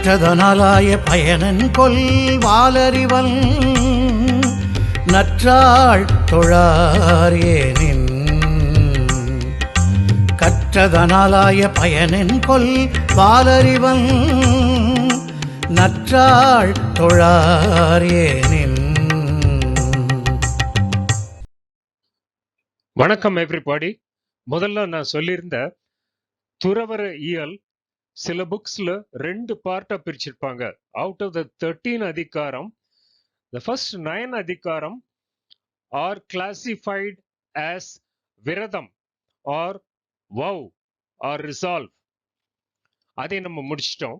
கற்றதனாலாய பயனன் கொல் வாலறிவல் நற்றாள் தொழார் ஏனின். கற்றதனாலாய பயனன் கொல் வாலறிவல் நற்றாள் தொழார் ஏனின். வணக்கம் எவ்ரிபாடி. முதல்ல நான் சொல்லியிருந்த துறவர இயல் சில புக்ஸ்ல 2 பார்ட்டா பிரிச்சிருப்பாங்க. அவுட் ஆஃப் த 13 அதிகாரம், the first 9 அதிகாரம் are classified as விரதம் or vow or resolve. அதை நம்ம முடிச்சிட்டோம்.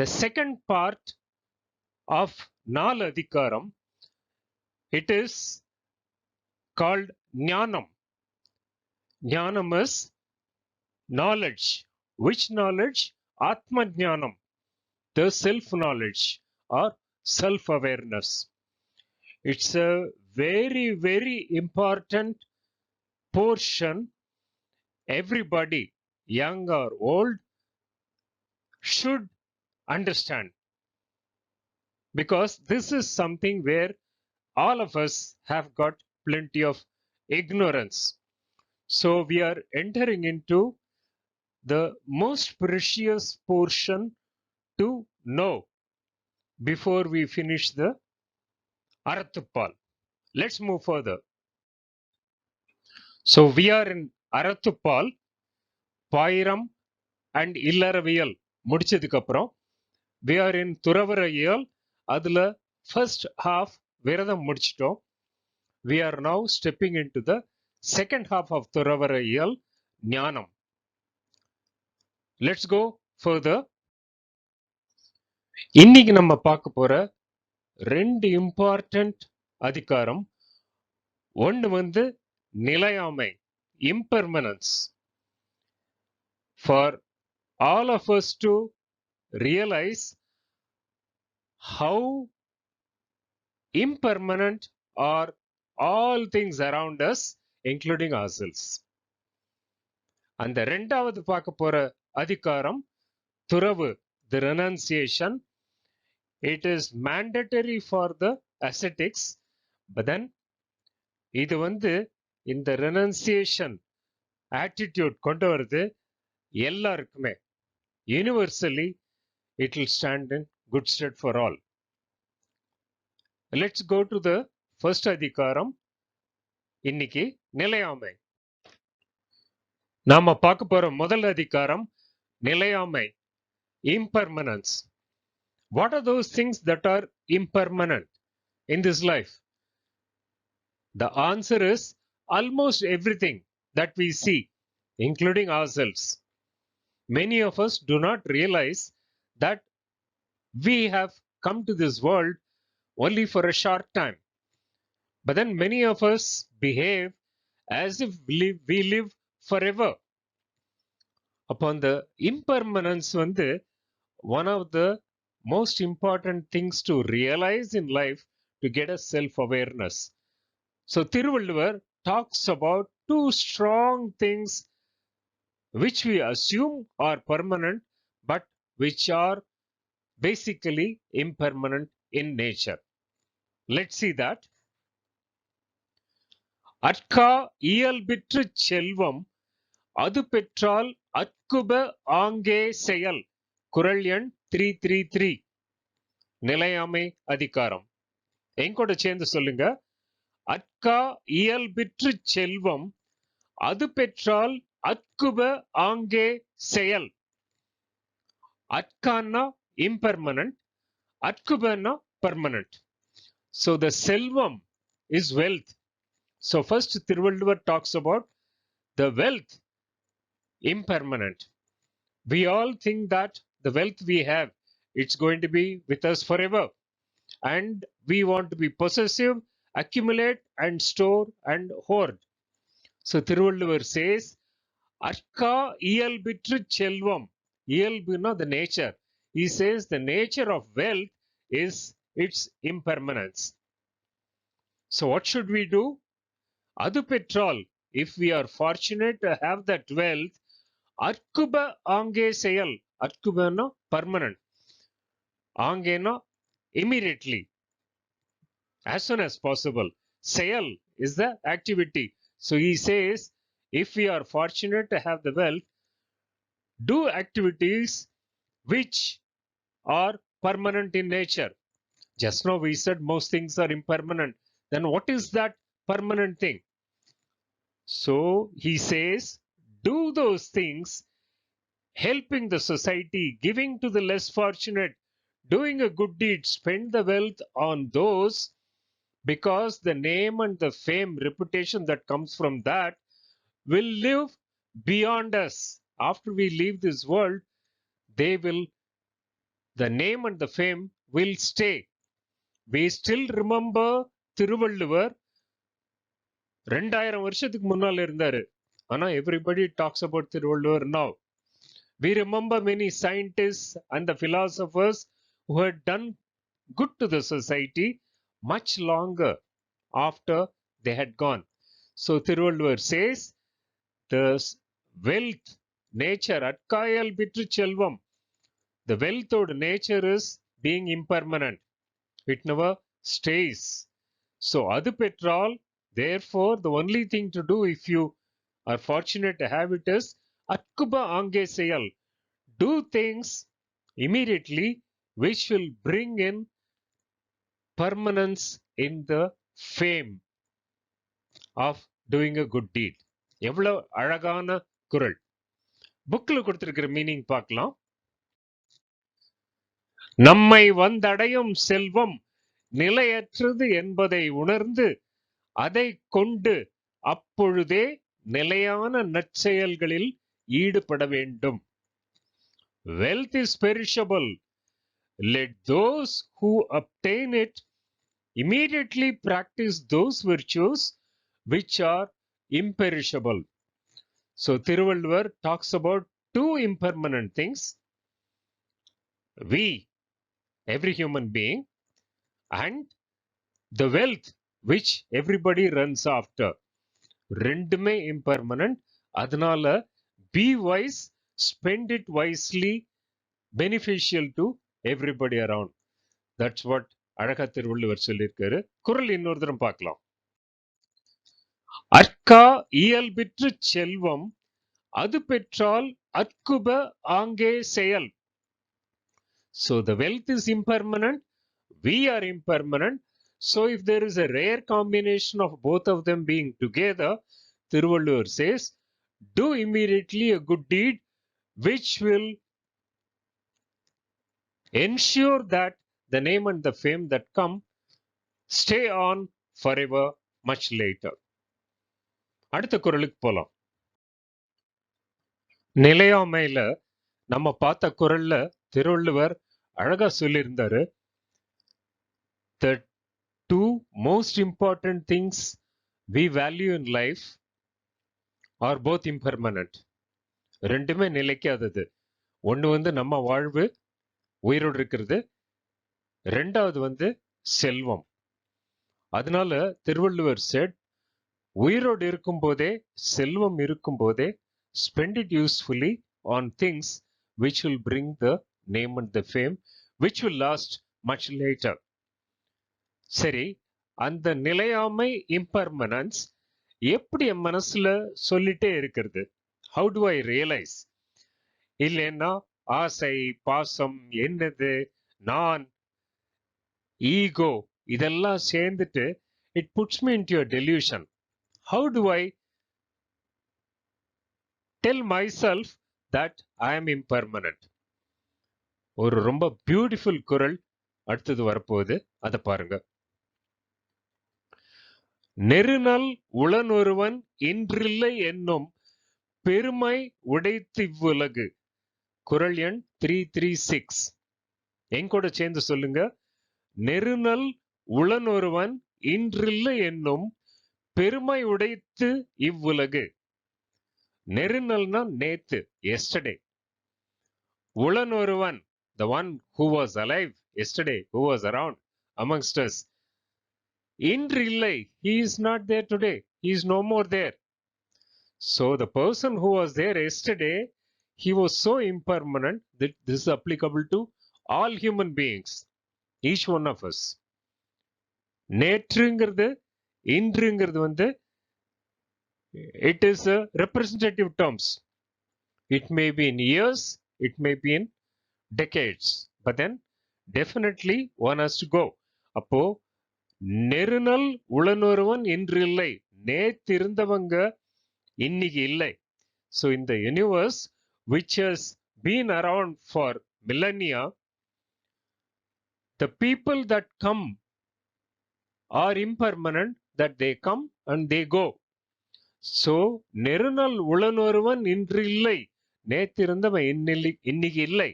The second part of 4 அதிகாரம், it is called ஞானம். ஞானம் is knowledge. Which knowledge? Atma Jnanam, the self-knowledge or self-awareness. It's a very, very important portion. Everybody, young or old, should understand. Because this is something where all of us have got plenty of ignorance. So we are entering into the most precious portion to know before we finish the Arathupal. Let's move further. So we are in Arathupal, Pairam and Illaraviyal முடிச்சதுக்கு அப்புறம் we are in Thuravarayal. அதுல first half விரதம் முடிச்சிட்டோம். We are now stepping into the second half of Thuravarayal, ஞானம். Let's go further. இன்னைக்கு நம்ம பார்க்க போற 2 இம்பார்ட்டன்ட் அதிகாரம். ஒன்னு வந்து நிலையாமை, impermanence. For all of us to realize how impermanent are all things around us, including ourselves. அந்த ரெண்டாவது பார்க்க போற அதிகாரம் துறவு, the renunciation. It is mandatory for the ascetics, but then இது வந்து இந்த renunciation attitude கொண்டு வருது எல்லாருக்குமே. Universally, it will stand in good stead for all. Let's go to the first அதிகாரம். இன்னைக்கு நிலையாமை. நாம பார்க்க போற முதல் அதிகாரம் நிலையாமை, impermanence. What are those things that are impermanent in this life? The answer is almost everything that we see, including ourselves. Many of us do not realize that we have come to this world only for a short time. But then many of us behave as if we live forever. Upon the impermanence வந்து one of the most important things to realize in life to get a self-awareness. So Thiruvalluvar talks about 2 strong things which we assume are permanent but which are basically impermanent in nature. Let's see that. அற்கா இயல்பிற்று செல்வம் அது பெற்றால் அற்குப ஆங்கே செயல். குறள் எண் 333, நிலையாமை அதிகாரம். எங்கூட சேர்ந்து சொல்லுங்க. அற்கா இயல்பிற்று செல்வம் அது பெற்றால் அற்குப ஆங்கே செயல். அற்கான்னா impermanent, அற்குபன்னா permanent. So the selvam is wealth. So first Thiruvalluvar talks about the wealth, impermanent. We all think that the wealth we have, it's going to be with us forever. And we want to be possessive, accumulate and store and hoard. So Thiruvalluvar says, Arka iyalbitru chelvam. Iyalbuna the nature. He says the nature of wealth is its impermanence. So what should we do? Adu petrol, if we are fortunate to have that wealth, Arkuba ange seyal. Arkubana permanent. Angena, immediately, as soon as possible. Sayal is the activity. So he says, if we are fortunate to have the wealth, do activities which are permanent in nature. Just now we said most things are impermanent. Then what is that permanent thing? So he says, do those things, helping the society, giving to the less fortunate, doing a good deed, spend the wealth on those, because the name and the fame, reputation that comes from that will live beyond us. After we leave this world, they will, the name and the fame will stay. We still remember Thiruvalluvar 2000 வருஷத்துக்கு முன்னால இருந்தாரு. ஆனா everybody talks about Thiruvalluvar now. We remember many scientists and the philosophers who had done good to the society much longer after they had gone. So Tiruvallur says, the wealth, nature, அட்காயல் விற்று செல்வம், the wealth of nature is being impermanent. It never stays. So adu petral, therefore the only thing to do if you are fortunate to have it is atkuba ange seyal. Do things immediately which will bring in permanence in the fame of doing a good deed. எவ்வளவு அழகான குறள். புக்ல கொடுத்திருக்கிற meaning பார்க்கலாம். நம்மை வந்தடையும் செல்வம் நிலையற்றது என்பதை உணர்ந்து அதை கொண்டு அப்பொழுதே நிலையான நற்செயல்களில் ஈடுபட வேண்டும். Wealth is perishable. Let those who obtain it immediately practice those virtues which are imperishable. So Tiruvallur talks about two impermanent things. We, every human being, and the wealth which everybody runs after. ரெண்டுமே impermanent. அதனால be wise, spend it wisely, beneficial to everybody around. That's what அழகா திருவள்ளுவர் சொல்லியிருக்காரு. குறள் இன்னொரு தரம் பார்க்கலாம். அற்கா இயல்பிற்று செல்வம் அது பெற்றால் அற்குப ஆங்கே செயல். So the wealth is impermanent, we are impermanent. So if there is a rare combination of both of them being together, Tiruvallur says, do immediately a good deed which will ensure that the name and the fame that come stay on forever much later. அடுத்த குறளுக்கு போலாம். நிலையாமையில நம்ம பார்த்த குறள்ல திருவள்ளுவர் அழகா சொல்லியிருந்தாரு. The two most important things we value in life are both impermanent. ரெண்டுமே நிலைக்காதது. ஒன்று நம்ம வாழ்வு உயிரோடு இருக்கிறது, ரெண்டாவது செல்வம். அதனால திருவள்ளுவர் said, உயிரோடு இருக்கும் போதே செல்வம் இருக்கும் போதே spend it usefully on things which will bring the name and the fame which will last much later. சரி, அந்த நிலையாமை impermanence எப்படி என் மனசுல சொல்லிட்டே இருக்கிறது? How do I realize? இல்லைன்னா ஆசை, பாசம், என்னது, நான், ஈகோ இதெல்லாம் சேர்ந்துட்டு it puts me into a delusion. How do I tell myself that I am impermanent? ஒரு ரொம்ப பியூட்டிஃபுல் குறள் அடுத்தது வரப்போகுது, அதை பாருங்க. நெருநல் உளனொருவன் இன்றில்லை என்னும் பெருமை உடைத்திவ்வுலகு. குறள் எண் 336. எங்கூட சேர்ந்து சொல்லுங்க. நெருநல் உளனொருவன் இன்றில்லை என்னும் பெருமை உடைத்து இவ்வுலகு. நெருநல்னா நேத்து, yesterday. உளனொருவன், the one who was alive yesterday, who was around amongst us. இன்றில்லை, he is not there today, he is no more there. So the person who was there yesterday, he was so impermanent that this is applicable to all human beings, each one of us. நேற்றுங்கிறது இன்றுங்கிறது வந்து it is a representative terms. It may be in years, it may be in decades, but then definitely one has to go. அப்போ நெருநல் உளனொருவன் இன்று இல்லை, நேத்திருந்தவங்க இன்னைக்கு இல்லை. So in the universe which has been around for millennia, the people that come are impermanent, that they come and they go. So நெருநல் உளனொருவன் இன்று இல்லை, நேத்திருந்தவன் இன்னைக்கு இல்லை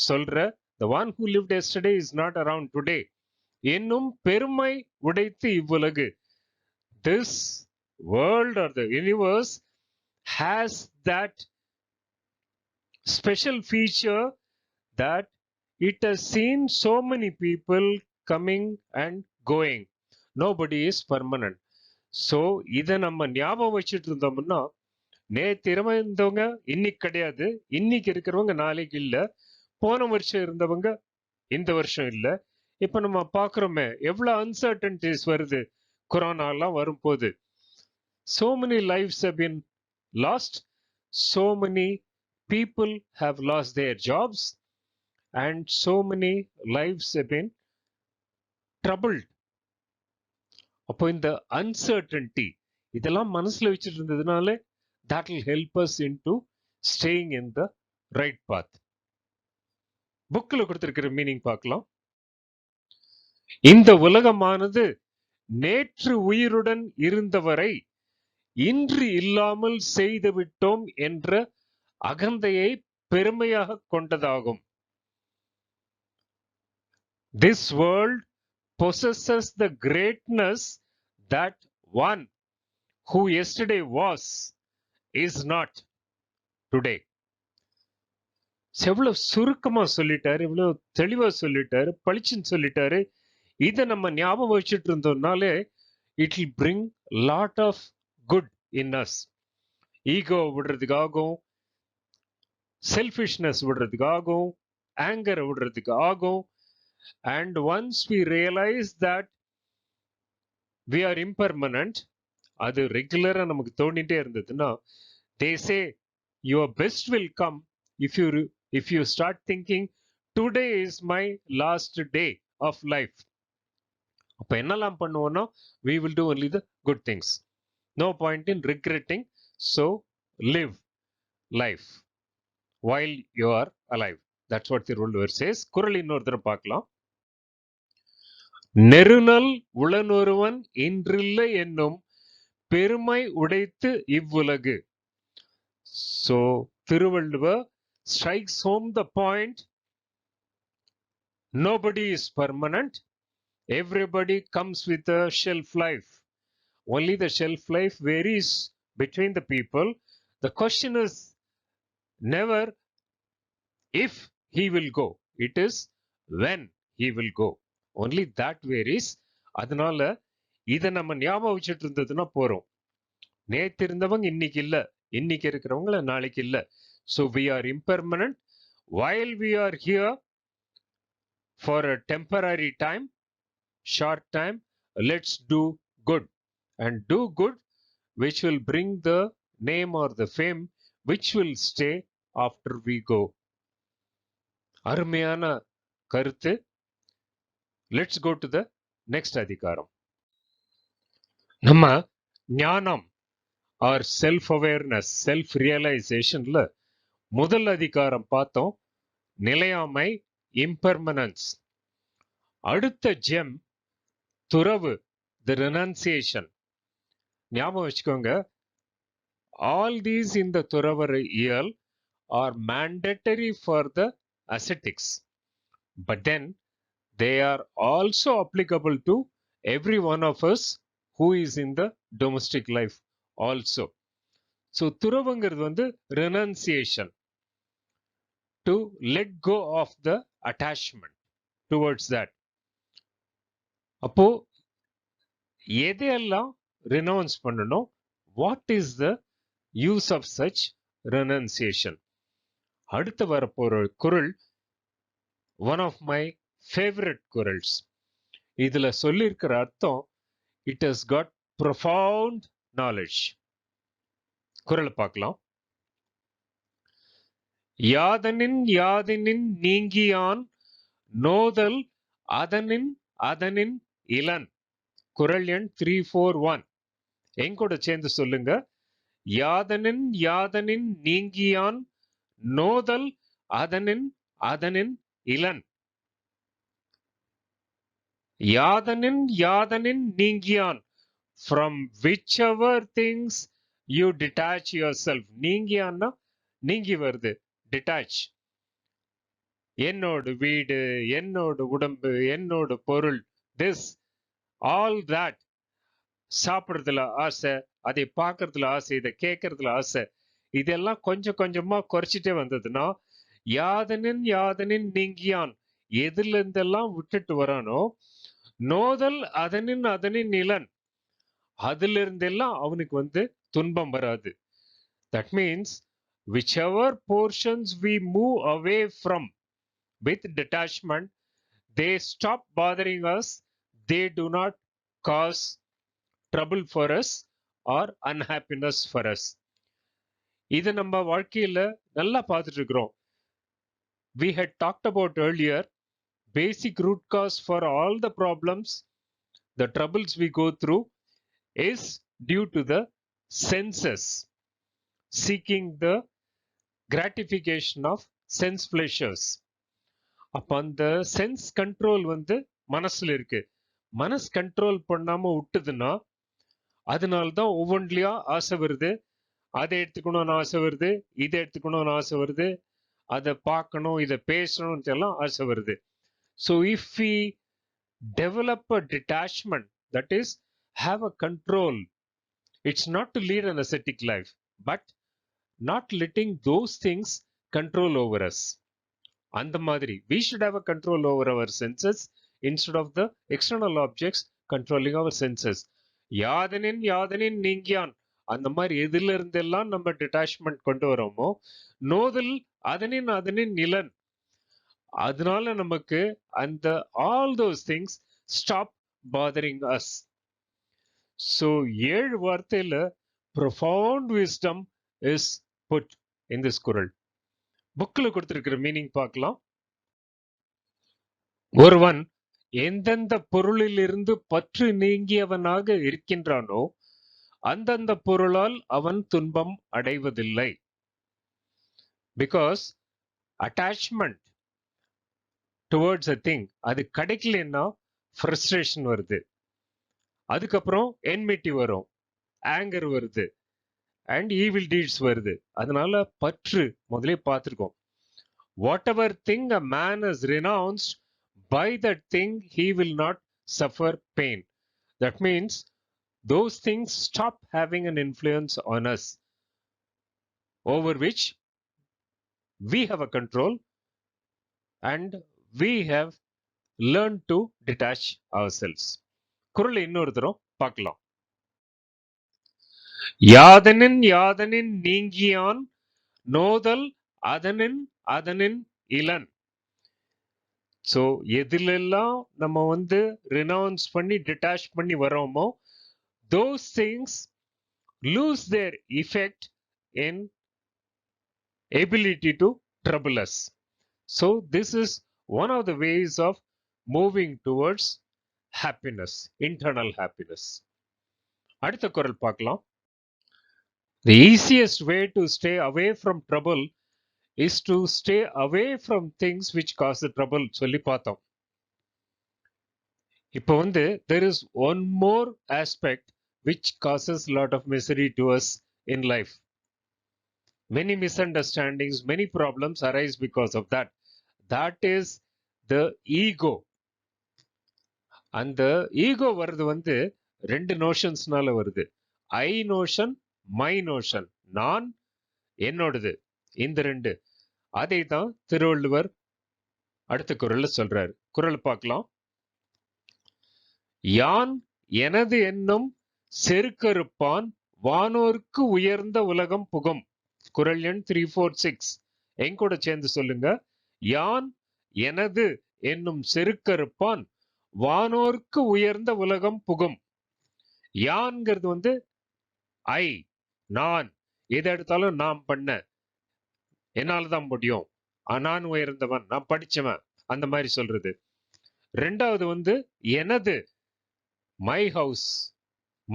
சொல்ற the one who lived yesterday is not around today என்னும் பெருமை உடைத்து இவ்வுலகு. This world or the universe has that special feature that it has seen so many people coming and going. Nobody is permanent. So இதை நம்ம ஞாபகம் வச்சுட்டு இருந்தோம்னா, நேத்திரமா இருந்தவங்க இன்னைக்கு கிடையாது, இன்னைக்கு இருக்கிறவங்க நாளைக்கு இல்லை, போன வருஷம் இருந்தவங்க இந்த வருஷம் இல்லை. இப்ப நம்ம பாக்குறோமே எவ்வளவு அன்சர்டனிட்டிஸ் வருது கொரோனா எல்லாம் வரும்போது. So many lives have been lost, so many people have lost their jobs, and so many lives have been troubled. அப்போ இந்த uncertainty இதெல்லாம் மனசுல வச்சுட்டு இருந்ததுனால that will help us into staying in the right path. புக்ல கொடுத்திருக்கிற meaning பார்க்கலாம். இந்த உலகமானது நேற்று உயிருடன் இருந்தவரை இன்று இல்லாமல் செய்து விட்டோம் என்ற அகந்தையை பெருமையாக கொண்டதாகும். This world possesses the greatness that one who yesterday was is not today. எவ்வளவு சுருக்கமா சொல்லிட்டாரு, இவ்வளவு தெளிவா சொல்லிட்டாரு, பளிச்சுன்னு சொல்லிட்டாரு. இதை நம்ம ஞாபகம் வச்சுட்டு இருந்தோம்னாலே it will bring lot of good in us. Ego விடுறதுக்காகும், செல்ஃபிஷ்னஸ் விடுறதுக்காகும், ஆங்கர் விடுறதுக்கு ஆகும். And once we realize that we are impermanent, அது ரெகுலரா நமக்கு தோண்டிட்டே இருந்ததுன்னா, they say your best will come if you start thinking today is my last day of life. அப்ப என்னெல்லாம் பண்ணுவோம்னா, we will do only the good things. No point in regretting. So live life while you are alive. That's what the Thiruvalluvar says. குறள் இன்னொரு தடவை பார்க்கலாம். நெருநல் உளனொருவன் இன்றில்லை என்னும் பெருமை உடைத்து இவ்வுலகு. So Thiruvalluvar strikes home the point. Nobody is permanent. Everybody comes with a shelf life. Only the shelf life varies between the people. The question is never if he will go. It is when he will go. Only that varies. அதனால இதை நம்ம ஞாபகம் வச்சுட்டு இருந்ததுன்னா போறோம். நேத்து இருந்தவங்க இன்னைக்கு இல்ல, இன்னைக்கு இருக்கிறவங்கள நாளைக்கு இல்ல. So we are impermanent. While we are here for a temporary time, short time, let's do good. And do good which will bring the name or the fame which will stay after we go. அருமையான கருத்து. Let's go to the next அதிகாரம். நம்ம ஞானம் or self awareness, self realizationல முதல் அதிகாரம் பார்த்தோம், நிலையாமை, impermanence. அடுத்த ஜெம் துறவு, the renunciation. ஞாபகம் வச்சுக்கோங்க, all these in the துறவற இயல் are mandatory for the ascetics, but then they are also applicable to every one of us who is in the domestic life also. So துறவுங்கிறது வந்து renunciation, to let go of the attachment towards that. அப்போ எதையெல்லாம் renounce பண்ணணும், what is the use of such renunciation? அடுத்து வரப்போற குறள் one of my favorite குறள்ஸ். இதுல சொல்லியிருக்கிற அர்த்தம், it has got profound knowledge. குறளை பார்க்கலாம். யாதனின் யாதனின் நீங்கியான் நோதல் அதனின் அதனின் இளன். குறள் எண் 341. எங்கூட சேர்ந்து சொல்லுங்க. யாதனின் யாதனின் நீங்கியான் நோதல் அதனின் அதனின் Ilan. யாதனின் யாதனின் நீங்கியான், from whichever things you detach yourself. நீங்கியான்னா நீங்கி வருது, detach. என்னோட வீடு, என்னோட உடம்பு, என்னோட பொருள், this, all that. சாப்பிட்றதுல ஆசை, அதை பார்க்கறதுல ஆசை, இதை கேட்கறதுல ஆசை, இதெல்லாம் கொஞ்சம் கொஞ்சமா குறைச்சிட்டே வந்ததுன்னா, யாதனின் யாதனின் நீங்கியான், எதுல இருந்தெல்லாம் விட்டுட்டு வரானோ, நோதல் அதனின் அதனின் இளன், அதுல இருந்தெல்லாம் அவனுக்கு துன்பம் வராது. That means whichever portions we move away from with detachment, they stop bothering us, they do not cause trouble for us or unhappiness for us. இது நம்ம வாழ்க்கையில நல்லா பார்த்துட்டு இருக்கிறோம். We had talked about earlier, basic root cause for all the problems, the troubles we go through is due to the senses, seeking the gratification of sense pleasures. அப்ப அந்த sense control மனசுல இருக்கு. மனசு கண்ட்ரோல் பண்ணாம விட்டுதுன்னா, அதனால்தான் ஒவ்வொன்றிலையா ஆசை வருது. அதை எடுத்துக்கணும்னு ஆசை வருது, இதை எடுத்துக்கணும்னு ஆசை வருது, அதை பார்க்கணும், இதை பேசணும் எல்லாம் ஆசை வருது. So if we develop a detachment, that is, have a control, it's not to lead an ascetic life, but not letting those things control over us. அந்த மாதிரி we should have a control over our senses instead of the external objects controlling our senses. யாதனின் யாதனின் நீங்கியான், அந்த மாதிரி எதுல இருந்தெல்லாம் நம்ம detachment கொண்டு வரோமோ, நோதல் அதனின் அதனின் நிலன், அதனால நமக்கு அந்த all those things stop bothering us. So 7 வார்த்தையில profound wisdom is put in this குறள். புக்ல கொடுத்திருக்கிற மீனிங் பார்க்கலாம். ஒருவன் எந்தெந்த பொருளிலிருந்து பற்று நீங்கியவனாக இருக்கின்றானோ அந்தந்த பொருளால் அவன் துன்பம் அடைவதில்லை. Because attachment towards a thing அது கிடைக்கலன்னா ஃப்ரஸ்ட்ரேஷன் வருது, அதுக்கப்புறம் என்மிட்டி வரும், ஆங்கர் வருது, அண்ட் ஈவில் டீட்ஸ் வருது. அதனால பற்று முதலே பார்த்துருக்கோம். What ever thing a man has renounced, by that thing he will not suffer pain. That means those things stop having an influence on us, over which we have a control and we have learned to detach ourselves. குறளை இன்னொரு தரம் பார்க்கலாம். யாதனின் யாதனின் நீங்கியான் நோதல் அதனின் அதனின் Ilan. So எதுலெல்லாம் நம்ம renounce பண்ணி detach பண்ணி வரோமோ, those things lose their effect in ability to trouble us. So this is one of the ways of moving towards happiness, internal happiness. அடுத்த குறள் பார்க்கலாம். The easiest way to stay away from trouble is to stay away from things which cause the trouble சொல்லி பார்த்தோம். இப்போ there is one more aspect which causes a lot of misery to us in life. Many misunderstandings, many problems arise because of that. That is the ego. அந்த ego வருது ரெண்டு நோஷன்ஸ்னால வருது. ஐ notion, my notion, நான், என்னோடது, இந்த ரெண்டு. அதை தான் திருவள்ளுவர் அடுத்த குறள்ல சொல்றாரு. குறள் பார்க்கலாம். யான் எனது என்னும் செருக்கறுப்பான் வானோர்க்கு உயர்ந்த உலகம் புகும். குறள் எண் 346. எங்கூட சேர்ந்து சொல்லுங்க. யான் எனது என்னும் செருக்கறுப்பான் வானோர்க்கு உயர்ந்த உலகம் புகும். யான்ங்கிறது ஐ, நான், எதை எடுத்தாலும் நான் பண்ண, என்னாலதான் முடியும், நான் உயர்ந்தவன், நான் படிச்சவன், அந்த மாதிரி சொல்றது. ரெண்டாவது எனது, my house,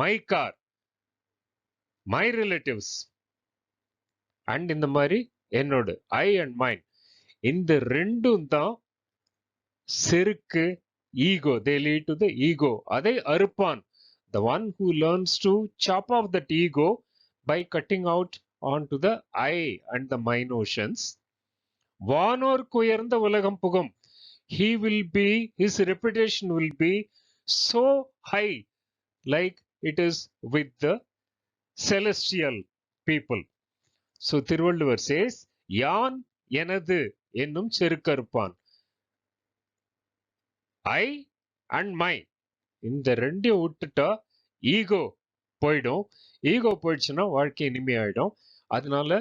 my car, my relatives, and இந்த மாதிரி என்னோட, ஐ அண்ட் மைண்ட். இந்த ரெண்டும் தான் செருக்கு, ego. They lead to the ego. அதை அறுப்பான். The one who learns to chop off that ego by cutting out onto the I and the my notions. வானோர்க்கு உயர்ந்த உலகம் புகும். His reputation will be so high, like it is with the celestial people. So Thiruvalluvar says, யான் எனது என்னும் செருக்கறுப்பான். I and my, இந்த ரெண்டையும் விட்டுட்டா ego போயிடும். ஈகோ போயிடுச்சுன்னா வாழ்க்கை இனிமையாயிடும். அதனால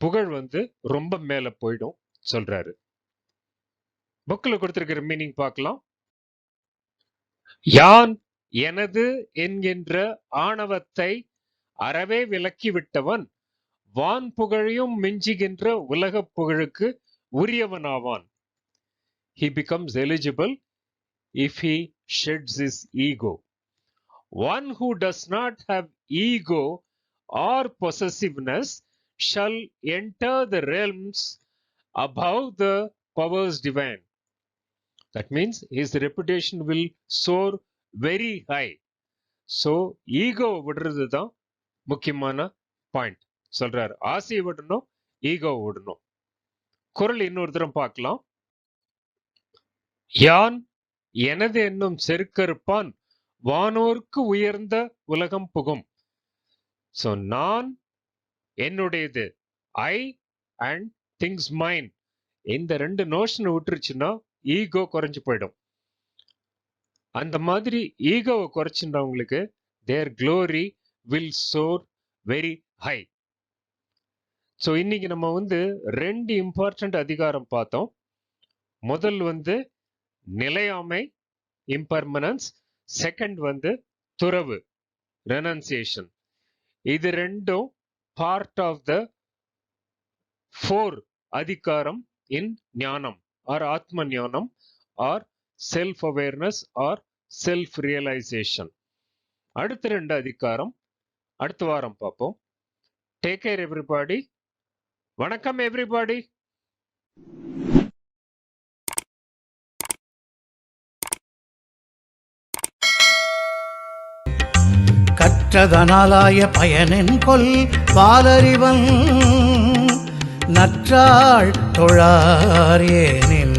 புகழ் ரொம்ப மேல போயிடும் சொல்றாரு. புக்கில் கொடுத்திருக்கிற மீனிங் பார்க்கலாம். யான் எனது என்கின்ற ஆணவத்தை அறவே விலக்கி விட்டவன் வான் புகழையும் மிஞ்சுகின்ற உலக புகழுக்கு உரியவனாவான். He becomes eligible if he sheds his ego. One who does not have ego or possessiveness shall enter the realms above the powers divine. That means his reputation will soar very high. So ego விடுறது தான் முக்கியமான point சொல்றாரு. ஆசையை விடணும், ego விடணும். குறள் இன்னொரு தரம் பார்க்கலாம். யான் எனது என்னும் செருக்கறுப்பான் வானோர்க்கு உயர்ந்த உலகம் புகும். So நான், என்னுடையது, ஐ அண்ட் திங்ஸ் மைண்ட், இந்த ரெண்டு நோஷன் விட்டுருச்சுன்னா ஈகோ குறைஞ்சு போயிடும். அந்த மாதிரி ஈகோவை குறைச்சுட்டவங்களுக்கு their glory will soar very high. So இன்னைக்கு நம்ம ரெண்டு இம்பார்ட்டன்ட் அதிகாரம் பார்த்தோம். முதல் நிலையாமை, இம்பர்மனன்ஸ். செகண்ட் துறவு, ரெனன்சியேஷன். இது ரெண்டும் பார்ட் ஆஃப் த 4 அதிகாரம் இன் ஞானம் ஆர் ஆத்ம ஞானம் or self awareness or self realisation. அடுத்த 2 அதிகாரம் அடுத்த வாரம் பார்ப்போம். Take care everybody. வணக்கம் எவ்ரிபாடி. கற்றதனாலாய பயனென் கொல் வாலறிவன் நற்றாள் தொழார் ஏனின்